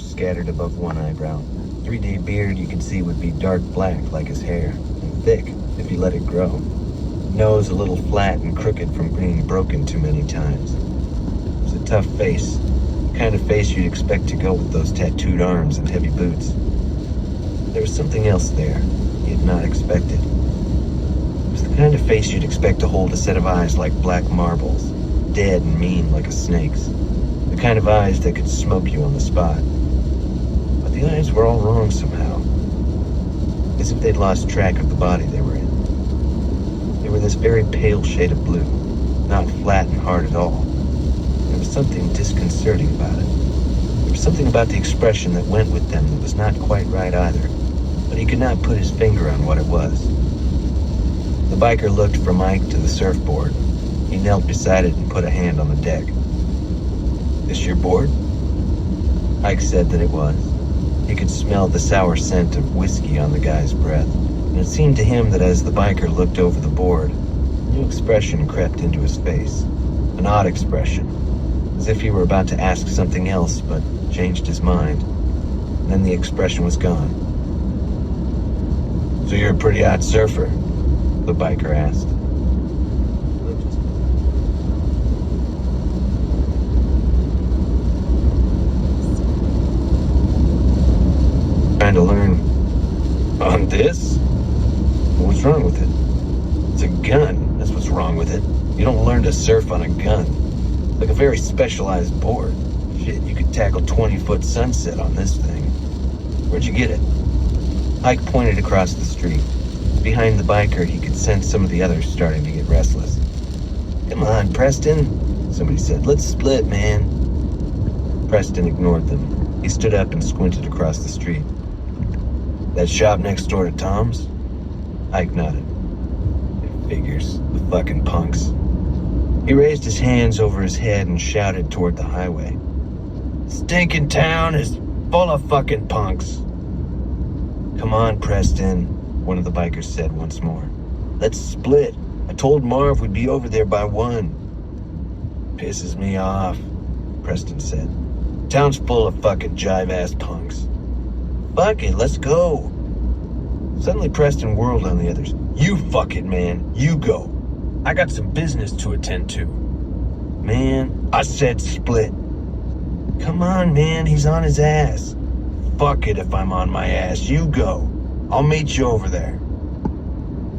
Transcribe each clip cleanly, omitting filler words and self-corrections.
scattered above one eyebrow. 3-day beard you could see would be dark black like his hair, and thick if he let it grow. Nose a little flat and crooked from being broken too many times. It was a tough face, the kind of face you'd expect to go with those tattooed arms and heavy boots. There was something else there he had not expected. It was the kind of face you'd expect to hold a set of eyes like black marbles, dead and mean like a snake's. The kind of eyes that could smoke you on the spot. But the eyes were all wrong somehow, as if they'd lost track of the body they were in. They were this very pale shade of blue, not flat and hard at all. There was something disconcerting about it. There was something about the expression that went with them that was not quite right either, but he could not put his finger on what it was. The biker looked from Ike to the surfboard. He knelt beside it and put a hand on the deck. "This your board?" Ike said that it was. He could smell the sour scent of whiskey on the guy's breath, and it seemed to him that as the biker looked over the board, a new expression crept into his face. An odd expression, as if he were about to ask something else, but changed his mind. And then the expression was gone. "So you're a pretty hot surfer?" the biker asked. Trying to learn on this? What's wrong with it? It's a gun. That's what's wrong with it. You don't learn to surf on a gun. It's like a very specialized board. Shit, you could tackle 20-foot sunset on this thing. Where'd you get it? Ike pointed across the street. Behind the biker, he could sense some of the others starting to get restless. "Come on, Preston," somebody said. "Let's split, man." Preston ignored them. He stood up and squinted across the street. "That shop next door to Tom's?" Ike nodded. "It figures, the fucking punks." He raised his hands over his head and shouted toward the highway. "Stinking town is full of fucking punks." "Come on, Preston," one of the bikers said once more. "Let's split. I told Marv we'd be over there by 1. "Pisses me off," Preston said. "Town's full of fucking jive-ass punks." "Fuck it, let's go." Suddenly Preston whirled on the others. "You fuck it, man. You go. I got some business to attend to." "Man, I said split." "Come on, man, he's on his ass." "Fuck it if I'm on my ass. You go. I'll meet you over there."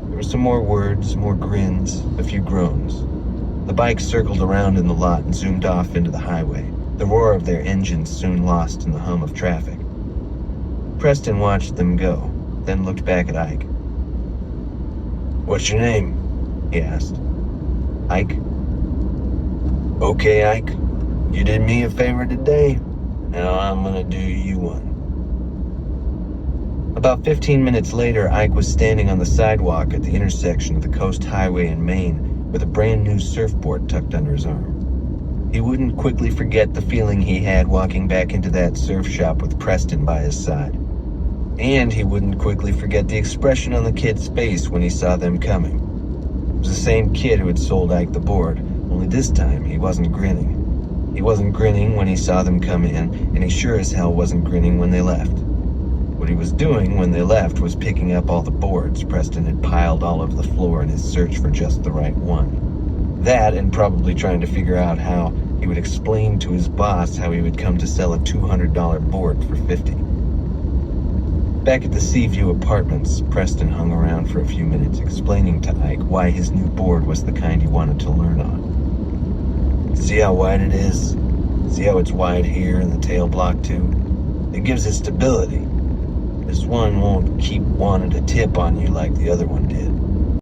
There were some more words, more grins, a few groans. The bike circled around in the lot and zoomed off into the highway. The roar of their engines soon lost in the hum of traffic. Preston watched them go, then looked back at Ike. "What's your name?" he asked. "Ike." "Okay, Ike. You did me a favor today. Now I'm gonna do you one." About 15 minutes later, Ike was standing on the sidewalk at the intersection of the Coast Highway and Main with a brand new surfboard tucked under his arm. He wouldn't quickly forget the feeling he had walking back into that surf shop with Preston by his side. And he wouldn't quickly forget the expression on the kid's face when he saw them coming. It was the same kid who had sold Ike the board, only this time he wasn't grinning. He wasn't grinning when he saw them come in, and he sure as hell wasn't grinning when they left. What he was doing when they left was picking up all the boards Preston had piled all over the floor in his search for just the right one. That, and probably trying to figure out how he would explain to his boss how he would come to sell a $200 board for $50. Back at the Seaview Apartments, Preston hung around for a few minutes, explaining to Ike why his new board was the kind he wanted to learn on. "See how wide it is? See how it's wide here and the tail block too? It gives it stability. This one won't keep wanting to tip on you like the other one did.